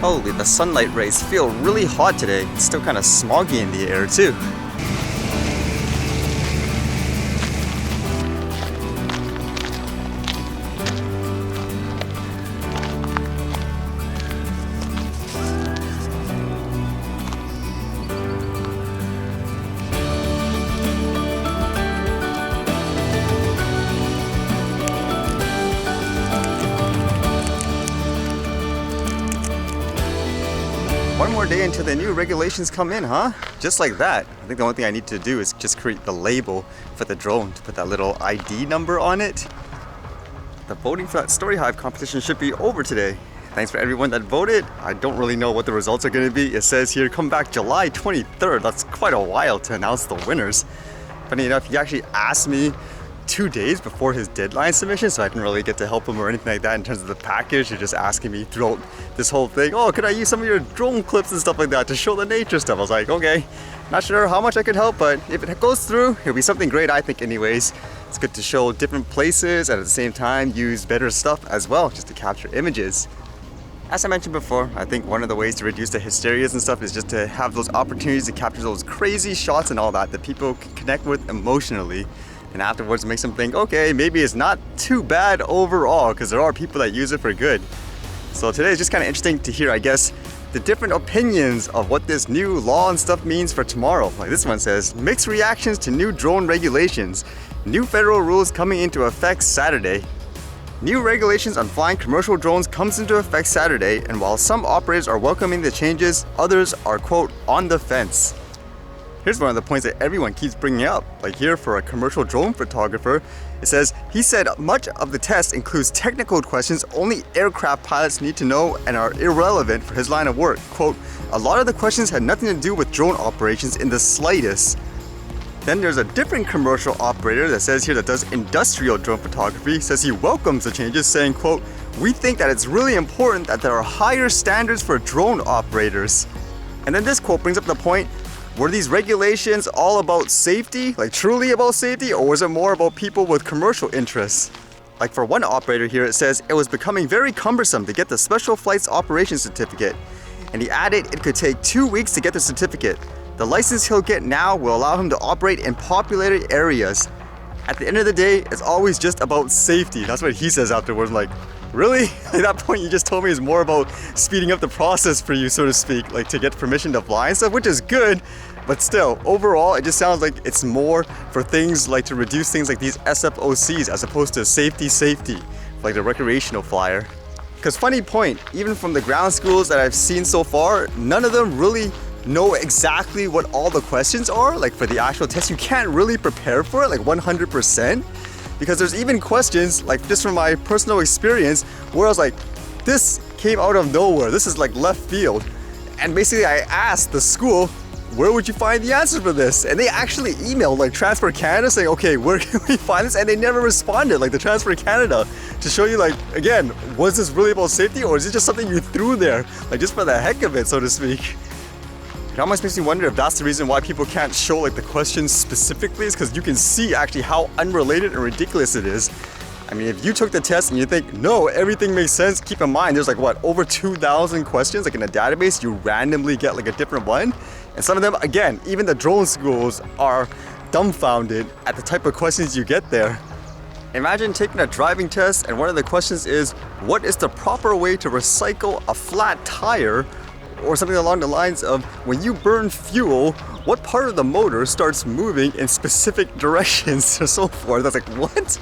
Holy, the sunlight rays feel really hot today. It's still kind of smoggy in the air too. One more day until the new regulations come in, huh? Just like that. I think the only thing I need to do is just create the label for the drone to put that little ID number on it. The voting for that Story Hive competition should be over today. Thanks for everyone that voted. I don't really know what the results are going to be. It says here, come back July 23rd. That's quite a while to announce the winners. Funny enough, he actually asked me 2 days before his deadline submission, so I didn't really get to help him or anything like that in terms of the package. You're just asking me throughout this whole thing, oh, could I use some of your drone clips and stuff like that to show the nature stuff? I was like, okay, not sure how much I could help, but if it goes through, it'll be something great, I think anyways. It's good to show different places and at the same time use better stuff as well, just to capture images. As I mentioned before, I think one of the ways to reduce the hysterias and stuff is just to have those opportunities to capture those crazy shots and all that people can connect with emotionally. And afterwards makes them think, okay, maybe it's not too bad overall, because there are people that use it for good. So today is just kind of interesting to hear, I guess, the different opinions of what this new law and stuff means for tomorrow. Like this one says, mixed reactions to new drone regulations. New federal rules coming into effect Saturday. New regulations on flying commercial drones comes into effect Saturday, and while some operators are welcoming the changes, others are, quote, on the fence. Here's one of the points that everyone keeps bringing up. Like here for a commercial drone photographer, it says, he said much of the test includes technical questions only aircraft pilots need to know and are irrelevant for his line of work. Quote, a lot of the questions had nothing to do with drone operations in the slightest. Then there's a different commercial operator that says here that does industrial drone photography, says he welcomes the changes, saying, quote, we think that it's really important that there are higher standards for drone operators. And then this quote brings up the point, were these regulations all about safety, like truly about safety, or was it more about people with commercial interests? Like for one operator here, it says it was becoming very cumbersome to get the Special Flights Operation Certificate. And he added it could take 2 weeks to get the certificate. The license he'll get now will allow him to operate in populated areas. At the end of the day, it's always just about safety. That's what he says afterwards. I'm like, really? At that point, you just told me it's more about speeding up the process for you, so to speak, like to get permission to fly and stuff, which is good. But still, overall, it just sounds like it's more for things like to reduce things like these SFOCs as opposed to safety, like the recreational flyer. Because funny point, even from the ground schools that I've seen so far, none of them really know exactly what all the questions are. Like for the actual test, you can't really prepare for it like 100%. Because there's even questions, like just from my personal experience, where I was like, this came out of nowhere. This is like left field. And basically I asked the school, where would you find the answer for this? And they actually emailed like Transfer Canada saying, okay, where can we find this? And they never responded, like the Transfer Canada, to show you like, again, was this really about safety or is it just something you threw there? Like just for the heck of it, so to speak. It almost makes me wonder if that's the reason why people can't show like the questions specifically, is because you can see actually how unrelated and ridiculous it is. I mean, if you took the test and you think, no, everything makes sense, keep in mind there's like what, over 2,000 questions like in a database, you randomly get like a different one. And some of them, again, even the drone schools are dumbfounded at the type of questions you get there. Imagine taking a driving test and one of the questions is, what is the proper way to recycle a flat tire? Or something along the lines of, when you burn fuel, what part of the motor starts moving in specific directions or so forth. That's like, what?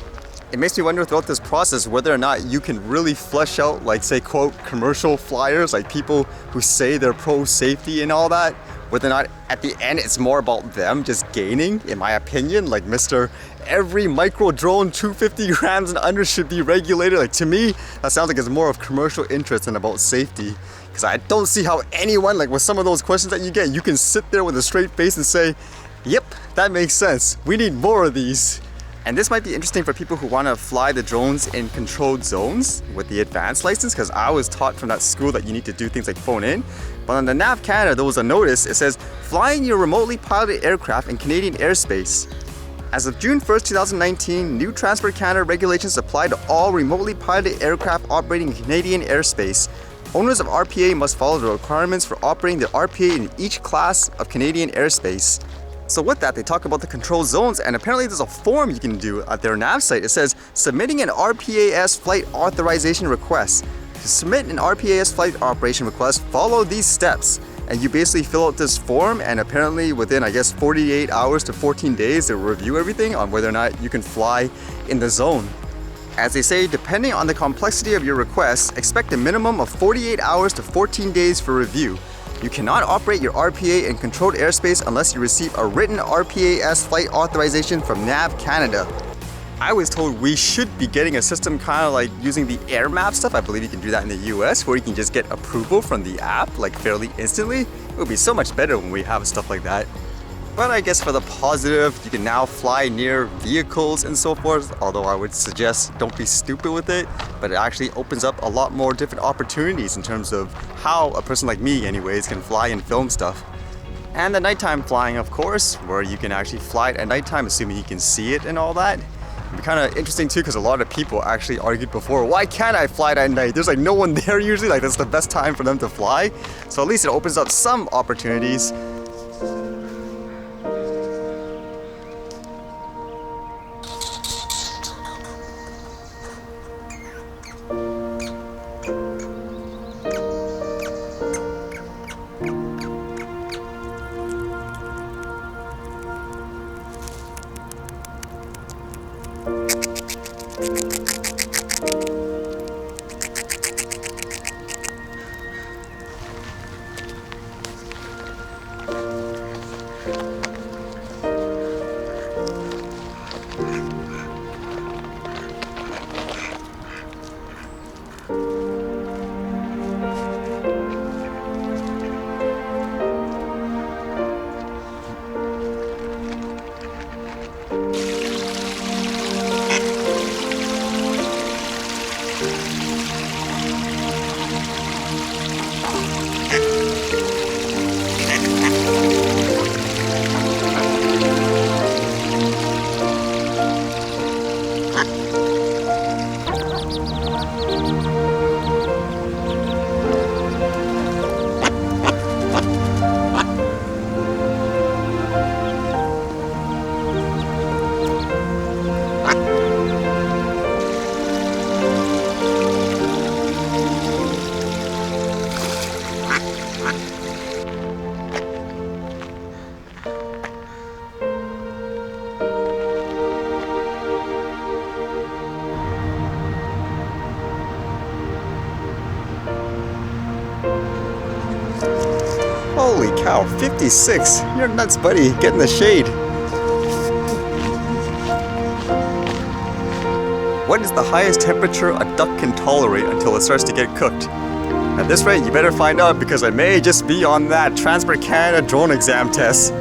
It makes me wonder throughout this process whether or not you can really flesh out, like say, quote, commercial flyers, like people who say they're pro safety and all that, whether or not at the end it's more about them just gaining, in my opinion, like Mr. Every micro drone 250 grams and under should be regulated. Like to me, that sounds like it's more of commercial interest than about safety. Because I don't see how anyone, like with some of those questions that you get, you can sit there with a straight face and say, yep, that makes sense. We need more of these. And this might be interesting for people who want to fly the drones in controlled zones with the advanced license, because I was taught from that school that you need to do things like phone in. But on the NAV Canada, there was a notice, it says, flying your remotely piloted aircraft in Canadian airspace. As of June 1st, 2019, new Transport Canada regulations apply to all remotely piloted aircraft operating in Canadian airspace. Owners of RPA must follow the requirements for operating the RPA in each class of Canadian airspace. So with that, they talk about the control zones, and apparently there's a form you can do at their NAV site. It says, submitting an RPAS flight authorization request. To submit an RPAS flight operation request, follow these steps. And you basically fill out this form, and apparently within, 48 hours to 14 days, they'll review everything on whether or not you can fly in the zone. As they say, depending on the complexity of your request, expect a minimum of 48 hours to 14 days for review. You cannot operate your RPA in controlled airspace unless you receive a written RPAS flight authorization from NAV Canada. I was told we should be getting a system kind of like using the air map stuff. I believe you can do that in the US, where you can just get approval from the app like fairly instantly. It would be so much better when we have stuff like that. But I guess for the positive, you can now fly near vehicles and so forth, although I would suggest don't be stupid with it, but it actually opens up a lot more different opportunities in terms of how a person like me anyways can fly and film stuff. And the nighttime flying, of course, where you can actually fly it at nighttime, assuming you can see it and all that. It'd be kind of interesting too, because a lot of people actually argued before, why can't I fly at night? There's like no one there usually, like that's the best time for them to fly. So at least it opens up some opportunities. Holy cow, 56! You're nuts, buddy. Get in the shade. What is the highest temperature a duck can tolerate until it starts to get cooked? At this rate, you better find out, because I may just be on that Transport Canada drone exam test.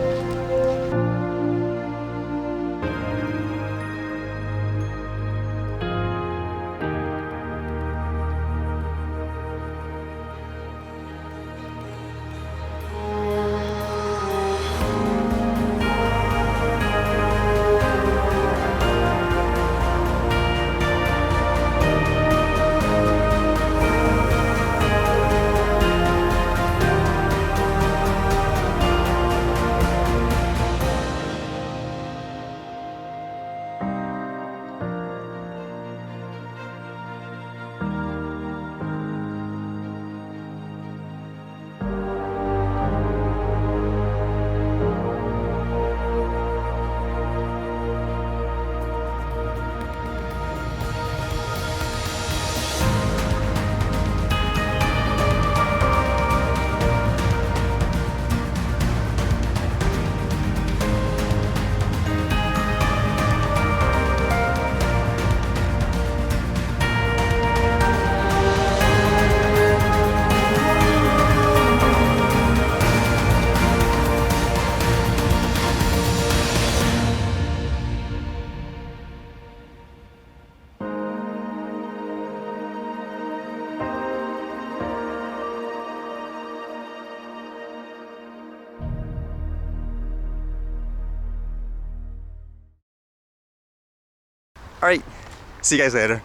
All right, see you guys later.